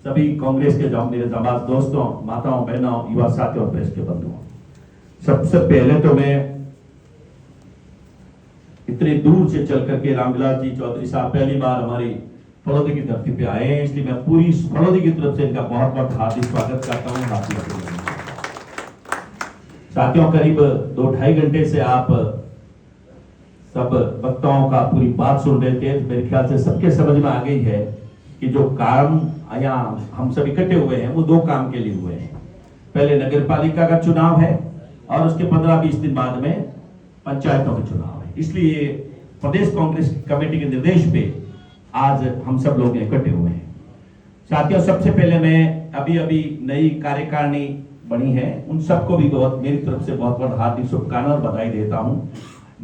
सभी कांग्रेस के मेरे जाबाज दोस्तों, माताओं, बहनों, युवा साथियों और प्रेस के बंधुओं, सबसे पहले तो मैं इतनी दूर से चल करके रामविलास जी चौधरी साहब पहली बार हमारी फलोदी की धरती पे आए हैं, इसलिए मैं पूरी फलोदी की तरफ से इनका बहुत बहुत हार्दिक स्वागत करता हूँ। साथियों, करीब 2-2.5 घंटे से आप सब वक्ताओं का पूरी बात सुन रहे थे। मेरे ख्याल से सबके समझ में आ गई है कि जो काम यहाँ हम सब इकट्ठे हुए हैं वो 2 काम के लिए हुए हैं। पहले नगर पालिका का चुनाव है और उसके 15-20 दिन बाद में पंचायतों का चुनाव है। इसलिए प्रदेश कांग्रेस कमेटी के निर्देश पे आज हम सब लोग इकट्ठे हुए हैं। साथियों, सबसे पहले मैं अभी नई कार्यकारिणी बनी है, उन सबको भी बहुत मेरी तरफ से बहुत बहुत हार्दिक शुभकामनाएं और बधाई देता हूं।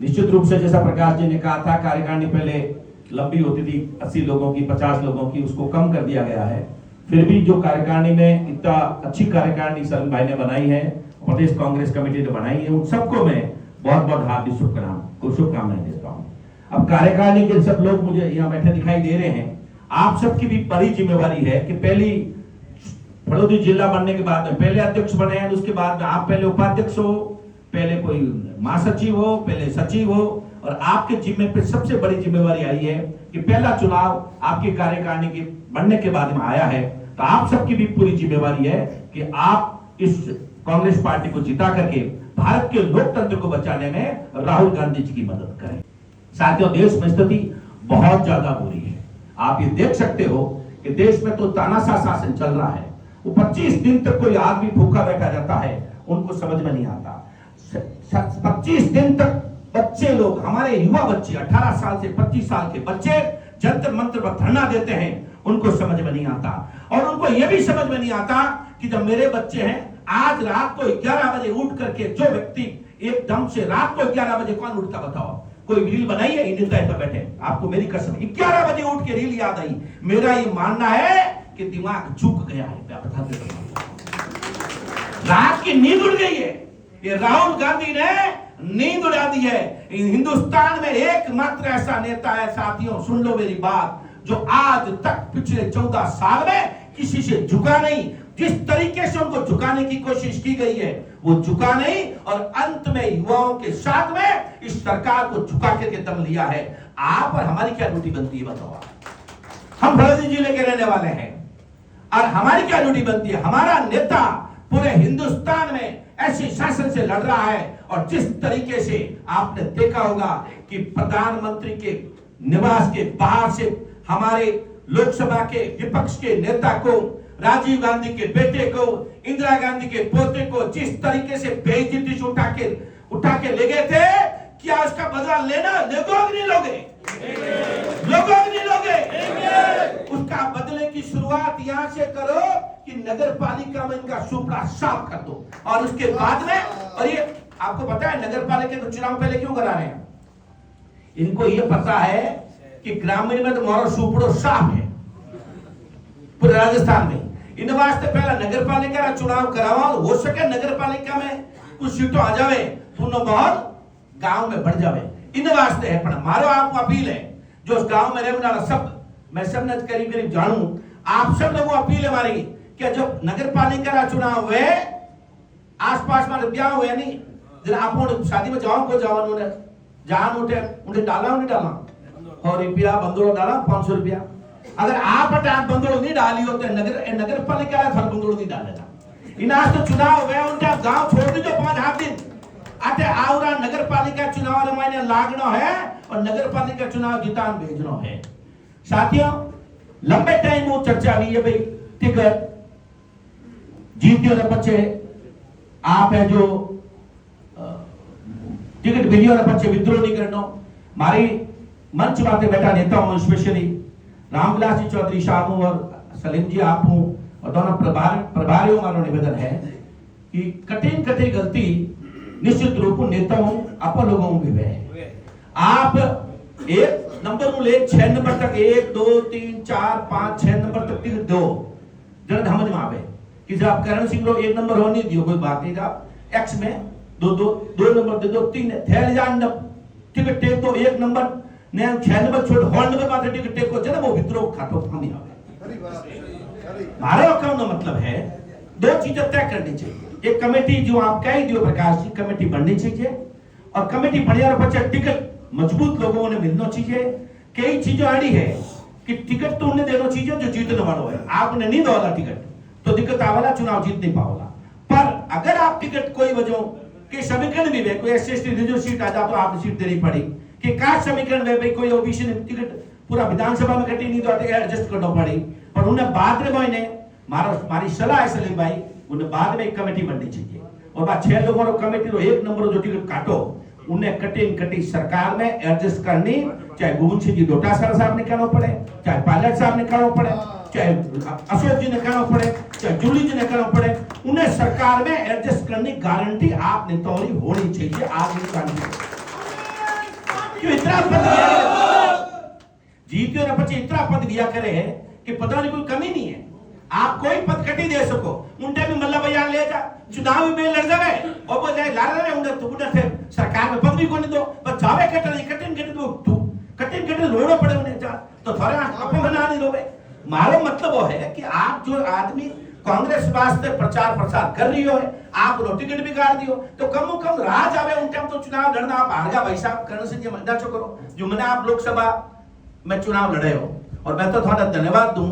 निश्चित रूप से जैसा प्रकाश जी ने कहा था, कार्यकारिणी पहले लंबी होती थी 80 लोगों की, 50 लोगों की, उसको कम कर दिया गया है। फिर भी जो कार्यकारिणी में इतना अच्छी कार्यकारिणी सलीम भाई ने बनाई है, प्रदेश कांग्रेस कमेटी ने बनाई है, उन सबको मैं बहुत बहुत हार्दिक शुभकामनाएं देता हूँ। अब कार्यकारिणी के सब लोग मुझे यहाँ बैठे दिखाई दे रहे हैं। आप सबकी भी बड़ी जिम्मेवारी है कि पहली फलोदी जिला बनने के बाद में पहले अध्यक्ष बने हैं, उसके बाद में आप पहले उपाध्यक्ष हो, पहले कोई महासचिव हो, पहले सचिव हो, और आपके जिम्मे पे सबसे बड़ी जिम्मेवारी आई है कि पहला चुनाव आपकी कार्यकारिणी के बनने के बाद में आया है। तो आप सबकी भी पूरी जिम्मेवारी है कि आप इस कांग्रेस पार्टी को जिता करके भारत के लोकतंत्र को बचाने में राहुल गांधी जी की मदद करें। साथियों, देश में स्थिति बहुत ज्यादा बुरी है। आप ये देख सकते हो कि देश में तो तानाशाह शासन चल रहा है। वो 25 दिन तक कोई आदमी भूखा बैठा जाता है, उनको समझ में नहीं आता। 25 दिन तक बच्चे लोग, हमारे युवा बच्चे 18 साल से 25 साल के बच्चे जंतर मंत्र पर धरना देते हैं, उनको समझ में नहीं आता। और उनको यह भी समझ में नहीं आता कि जब मेरे बच्चे हैं, आज रात को 11 बजे उठ करके जो व्यक्ति एकदम से रात को 11 बजे कौन उठता बताओ? कोई रील बनाई है इन पर बैठे? आपको मेरी कसम, 11 बजे उठ के रील याद आई। मेरा ये मानना है कि दिमाग झुक गया है। बता देता हूं, रात की नींद उड़ गई है। ये राहुल गांधी ने नींद उड़ा दी है। हिंदुस्तान में एकमात्र ऐसा नेता है, साथियों सुन लो मेरी बात, जो आज तक पिछले 14 साल में किसी से झुका नहीं। जिस तरीके से उनको झुकाने की कोशिश की गई है वो झुका नहीं, और अंत में युवाओं के साथ में इस सरकार को झुका करके दम लिया है। आप और हमारी क्या ड्यूटी बनती है बताओ? हम फलोदी जिले के रहने वाले हैं और हमारी क्या ड्यूटी बनती है? हमारा नेता पूरे हिंदुस्तान में ऐसे शासन से लड़ रहा है, और जिस तरीके से आपने देखा होगा कि प्रधानमंत्री के निवास के बाहर से हमारे लोकसभा के विपक्ष के नेता को, राजीव गांधी के बेटे को, इंदिरा गांधी के पोते को जिस तरीके से बेइज्जती से उठा के ले गए थे, क्या उसका बदला लेना लोग नहीं लोगे? लोगों नहीं लोगे? उसका बदले की शुरुआत यहां से करो कि नगर पालिका में इनका सुपड़ा साफ कर दो, और उसके बाद में, और ये आपको पता है नगर पालिका के चुनाव पहले क्यों करा रहे हैं? इनको ये पता है कि ग्रामीण में तो मोरो सुपड़ो साफ है पूरे राजस्थान में। इन वास्ते पहला नगर पालिका का चुनाव करावा, हो सके नगर पालिका में कुछ सीटों आ जावे, दोनों माहौल गांव में बढ़ जावे। इन वास्ते है, पर मारो आपको अपील है, जो उस गांव में रहने वाला सब, मैं सब न करीब जानू, आप सब लोगों को अपील है हमारी कि जब नगर पालिका का चुनाव हुए, आसपास में ब्याह हुए नहीं, जब आप शादी में जाओ को जाओ, उन्होंने जान उठे उन्हें डाला उन्हें डाला 100 रुपया बंदोड़ डाला, 500 रुपया। अगर आप बंदोड़ नहीं डाली होते नगर पालिका का बंदोड़ नहीं डालेगा। इन आज तो चुनाव हुए, उनका गांव छोड़ दीजिए 5-8 दिन, अटे आवरा नगर पालिका चुनाव मायने लागनो है, और नगर पालिका चुनाव जितान भेजनो है। साथियों, लंबे टाइम वो चर्चा हुई है भाई, टिकट जीतियों ने पचे आप है जो टिकट मिलियो ने पचे विद्रोह नहीं करनो। मारी मंच माते बैठा नेता हूं, स्पेशली रामविलास जी चौधरी साहब हूं और सलीम जी आप हूं, और दोनों प्रभारियों का निवेदन है कि कठिन गलती निश्चित रूप नेताओं आप लोगों भी है। आप 1 नंबर को ले 6 नंबर तक 1 2 3 4 5 6 नंबर तक टिकट दो, जरा समझ में आवे कि जब करण सिंह रो 1 नंबर होने दियो, कोई बात नहीं, आप एक्स में 2 नंबर दे दो, 3 थैल जान टिकट टेक तो 1 नंबर ने 6 नंबर छोड़ हॉल नंबर मात्र टिकट टेक को जना वो विद्रोह खातो फानी आवे। मारो कहने मतलब है दो चीजें तय करनी चाहिए। एक कमेटी जो आप कह दियो प्रकाश जी, कमेटी बननी चाहिए और कमेटी बढ़िया बच्चे टिकट मजबूत लोगों ने मिलना चाहिए। कई चीजें आड़ी है कि टिकट तो उन्हें देना चाहिए जो जीतने वालों है। आपने नहीं दोला टिकट तो दिक्कत आवाला, चुनाव जीत नहीं पाओला। पर अगर आप टिकट कोई वजह के समीकरण भी कोई एससी रिजर्व सीट आ जाए तो आपने सीट देनी पड़ी कि कास्ट समीकरण में भाई कोई ओबीसी ने टिकट पूरा विधानसभा में कटी नहीं तो एडजस्ट करना पड़ी। पर उन्हें बाद में मैंने हमारी सलाह है सलीम भाई, उन्हें बाद में एक कमेटी बननी चाहिए और बाद 6 लोगों को कमेटी रो एक नंबर जो टिकट काटो उन्हें कटी सरकार में एडजस्ट करनी, चाहे गोविंद सिंह जी डोटासरा साहब ने करना पड़े, चाहे पायलट साहब ने करना पड़े, चाहे अशोक जी ने करना पड़े, चाहे जूली जी ने करना पड़े, उन्हें सरकार में एडजस्ट करने गारंटी आप नेताओं की होनी चाहिए। आज क्यों इतना पद जीते ना बच्चे इतना पद दिया करे है कि पता नहीं कोई कमी नहीं है। आप कोई पद कटी दे सको उनटे में मल्ला भैया ले जा चुनाव में लड़ जावे और बोले ला रहे उन्हें तो उन्हें फिर सरकार में पद भी कोई दो पर जावे कटिन तो कटिन रोड़ो पड़े उन्हें जा तो थोड़े अपने बना नहीं रोवे। मारो मतलब वो है कि आप जो आदमी कांग्रेस वास्ते प्रचार प्रसार कर रही हो है आप टिकट भी काट दियो तो कम राह जावे उन टाइम तो चुनाव लड़ना आप हार गया भाई साहब करण सिंह जी मना चो करो जो मैंने आप लोकसभा में चुनाव लड़े हो और मैं तो थोड़ा धन्यवाद दूं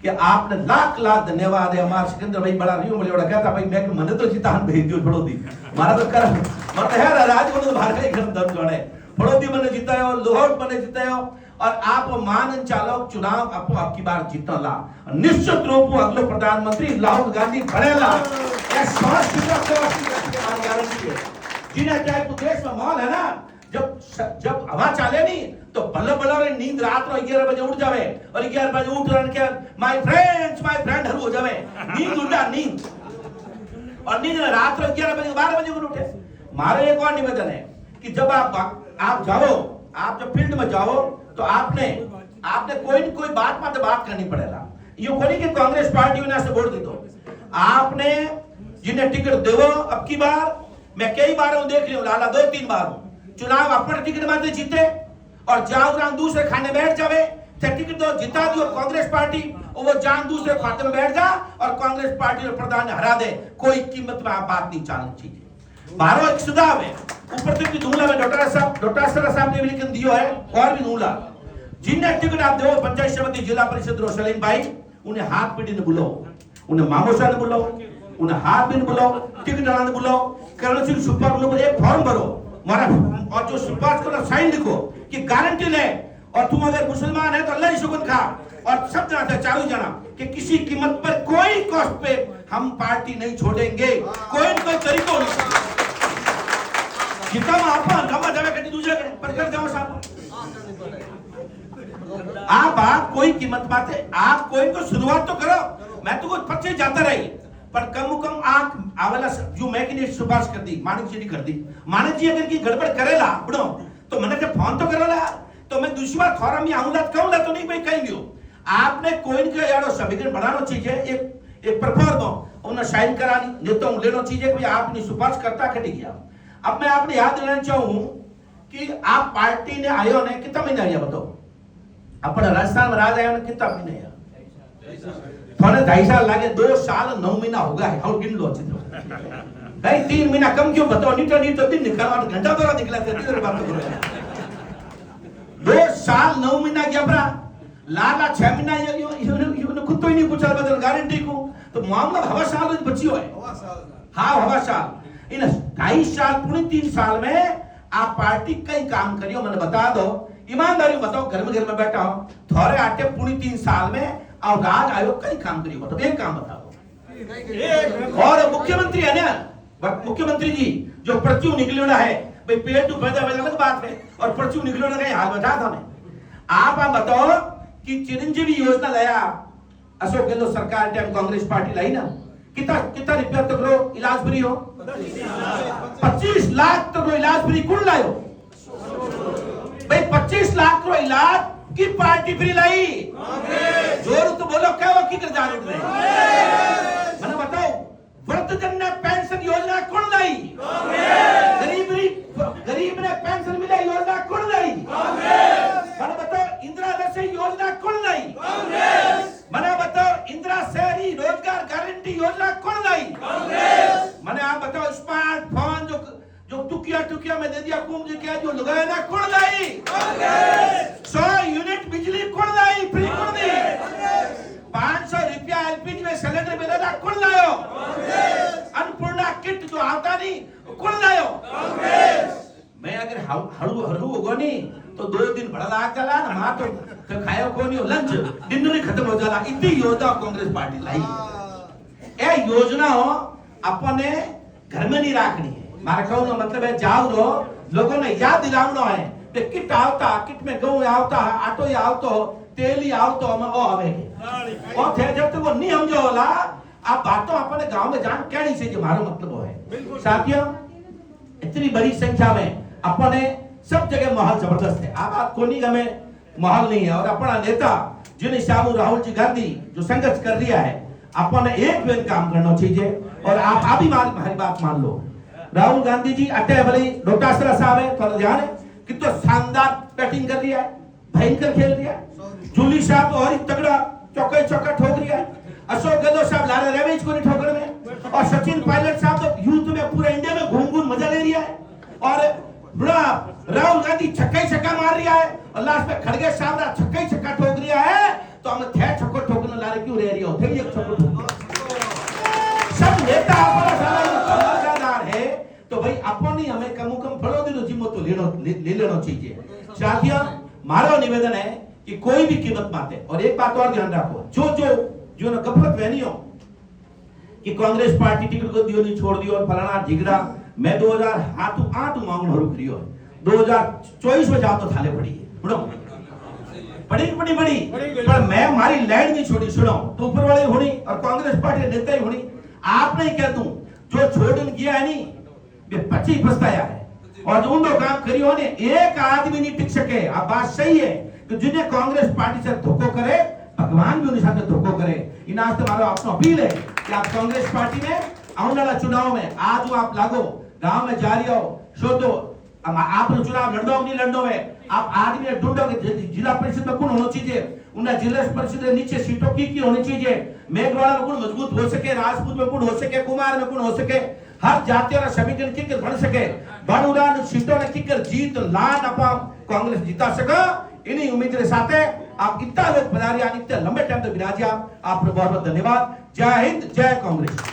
कि आपने लाख धन्यवाद है। हमारे सिकंदर भाई बड़ा रियो मुझे कहता भाई मैं मन तो जीता भेज दियो छोड़ो दी मारा तो कर मत है राज को तो बाहर का घर दर्द जोड़े छोड़ो दी मैंने जीता है लोहट मैंने जीता है और आप मान चालो चुनाव आपको आपकी बार जीतना ला निश्चित रूप में अगले प्रधानमंत्री राहुल गांधी बनेला गारंटी है। जिन्हें चाहे तो देश में माहौल है ना जब हवा चले नहीं तो बल्ले बल्ले नींद रात में 11 बजे उठ जावे और 11 बजे उठ रन के माय फ्रेंड हर हो जावे नींद उठा नींद और नींद रात में 11 बजे 12 बजे उठे। मारे एक और निवेदन है कि जब आप जाओ आप जब फील्ड में जाओ तो आपने कोई बात करनी पड़ेगा। यो कोई कि कांग्रेस पार्टी ने से वोट दे दो आपने जिन्हें टिकट देवो। अब की बार मैं कई बार देख रही हूँ लाला 2-3 बार चुनाव अपने टिकट मारते जीते और जान दूसरे खाने बैठ जावे टिकट तो जिता दियो कांग्रेस पार्टी और वो जान दूसरे खाते में बैठ जा और कांग्रेस पार्टी और प्रधान हरा दे। कोई कीमत में आप बात नहीं चलनी चाहिए। मारो एक सुझाव है ऊपर तक की दूंगा में डोटासरा साहब ने भी लिखन दियो है और भी दूंगा जिन्हें टिकट आप दो पंचायत समिति जिला परिषद रो सलीम भाई उन्हें हाथ पीटी ने बुलाओ उन्हें मामोसा ने बुलाओ उन्हें हाथ भी बुलाओ टिकट डालने बुलाओ करण सिंह सुपर लोग एक फॉर्म भरो मारा और जो सुपास को साइन लिखो कि गारंटी ले और तुम अगर मुसलमान है तो अल्लाह की शुक्र खा और सब जना चालू जाना कि किसी कीमत पर कोई कॉस्ट पे हम पार्टी नहीं छोड़ेंगे। कोई न कोई तरीका हो नहीं जितना आप गमा जावे कटी दूसरे पर कर जाओ साहब आप कोई कीमत बात है आप कोई को शुरुआत तो करो। मैं तो कुछ 25 जाता रही पर कम आंख आवाला जो मैं की सुपारिश कर दी मानिक जी ने कर दी। मानिक जी अगर की गड़बड़ करेला बड़ो तो मैंने जब फोन तो करेला तो मैं दूसरी बार फॉरम में आऊंगा कहूंगा तो नहीं भाई कहीं दियो आपने कोई के यारो समीकरण बढ़ाना चाहिए एक परफॉर्म हो उन्हें साइन करानी नहीं तो लेना चाहिए कि आपने सुपारिश करता कटी गया। अब मैं आपने याद दिलाना चाहूं कि आप पार्टी ने आयो ने कितना महीना आया बताओ अपना राजस्थान में राज आया कितना महीने आया थोड़े 2.5 साल लगे 2 साल 9 महीना हो गया है और गिन लो अच्छे भाई 3 महीना कम क्यों बताओ नहीं तो दिन निकालवा घंटा दौरा निकला था बात करो 2 साल 9 महीना गया बरा लाला 6 महीना ये खुद तो ही नहीं पूछा बदल गारंटी को तो मामला हवा साल बची हो है हाँ हवा साल इन 2.5 साल पूरे 3 साल में आप पार्टी कई काम करियो मैंने बता दो ईमानदारी बताओ घर में बैठा हो थोड़े आटे पूरी 3 साल में और राज आयोग कई काम करियो मतलब एक काम बता दो। और मुख्यमंत्री है ना मुख्यमंत्री जी जो पर्ची निकलना है भाई पेट तो पैदा अलग बात है और पर्ची निकलना का हाल बता था आप बताओ कि चिरंजीवी योजना लाया अशोक गहलोत सरकार टाइम कांग्रेस पार्टी लाई ना कितना रुपया तक रो इलाज फ्री हो 25 लाख तक रो इलाज फ्री कौन लायो भाई 25 लाख रो इलाज की पार्टी फ्री लाई जोर तो बोलो क्या वो की कर जाने मैंने बताओ वृद्धजन पेंशन योजना कौन लाई गरीब ने पेंशन मिले योजना कौन लाई मैंने बताओ इंदिरा आवास योजना कौन लाई मैंने बताओ इंदिरा से रोजगार गारंटी योजना कौन लाई? मैंने आप बताओ, स्मार्टफोन जो टुकिया में दे दिया कुंभ जी क्या जो लगाया ना, कौन लाई? 100 यूनिट बिजली कौन लाई? फ्री कौन दी? 500 रुपया एलपीजी में सिलेंडर मिला था, कौन लायो? अन्नपूर्णा किट जो आता नहीं, कौन लायो? मैं अगर हरू होगा नहीं तो 2 दिन बड़ा लाग चला ना, मां तो खायो को नहीं, लंच डिनर ही खत्म हो जाला। इतनी योजना कांग्रेस पार्टी लाई। ए योजना हो अपने घर में नहीं रखनी है। मारा कहूं ना मतलब है, जाओ रो लोगों ने याद दिलावना है कि किट आवता, किट में गेहूं आवता है, आटो ही आवतो, तेल ही आवतो, हम ओ हवे और थे जब तक वो नहीं समझो होला, आप बातों अपने गांव में जान कहनी से जो मारो मतलब है। साथियों, इतनी बड़ी संख्या में अपने सब जगह माहौल जबरदस्त है। आप बात कोनी में माहौल नहीं है और अपना नेता जिन्हें शाहू राहुल जी गांधी जो संघर्ष कर रहा है, अपने एक वेन काम करना चाहिए। और आप भी हमारी बात मान लो, राहुल गांधी जी अटे भले डोटासरा साहब है, थोड़ा ध्यान है कि तो शानदार बैटिंग कर रहा है, भयंकर खेल रहा है। जूली साहब तो और ही तगड़ा चौका ठोक रहा है। अशोक गहलोत साहब ला रहे रेवेज को नहीं ठोकर में, और सचिन पायलट साहब तो यूथ में पूरे इंडिया में घूम मजा ले रहा है। और राहुल गांधी छक्का मार रहा है और लास्ट में खड़गे साहब छक्का ठोक रहा है। तो हम थे छक्को ठोकने ला रहे क्यों रह रही हो थे? एक छक्को ठोक सब नेता समझदार है तो भाई अपनी हमें कम फड़ो दिनो जिम्मो तो ले लेना चाहिए। साथियों, मारो निवेदन है कि कोई भी कीमत माते, और एक बात और ध्यान रखो, जो ना गफलत बहनी हो कि कांग्रेस पार्टी टिकट को दियो नहीं छोड़ दियो और फलाना झिगड़ा, मैं 2008 मांगण हरू करियो है, 2024 में जाओ तो थाले पड़ी है बड़ी पर मैं हमारी लैंड नहीं छोड़ी। सुनो तो ऊपर वाले होनी और कांग्रेस पार्टी नेता ही होनी, आप नहीं कह दूं जो छोड़न गया है नहीं वे 25 पछताया है। और जो उन लोग काम करियो ने एक आदमी नहीं टिक सके। अब बात सही है कि जिन्हें कांग्रेस पार्टी से धोखो करे, भगवान भी उनके साथ धोखो करे। इन आज तुम्हारा आपको अपील है कि आप कांग्रेस पार्टी में आने वाला चुनाव में आज आप लागो, गांव में जा रही हो सो तो आप चुनाव लड़ो नहीं लड़ो है, आप आदमी ढूंढो कि जिला परिषद में कौन होना चाहिए, उन्हें जिला परिषद के नीचे सीटों की होनी चाहिए, मेघवाड़ा में कौन मजबूत हो सके, राजपूत में कौन हो सके, कुमार में कौन हो सके, हर जाति और समीकरण किकर बन सके, बड़ौदा सीटों ने किकर जीत लान अपा कांग्रेस जीता सका। इन्हीं उम्मीद के साथ आप इतना लोग बना रहे, इतने लंबे टाइम तक बिराजिया। आप बहुत बहुत धन्यवाद। जय हिंद, जय कांग्रेस।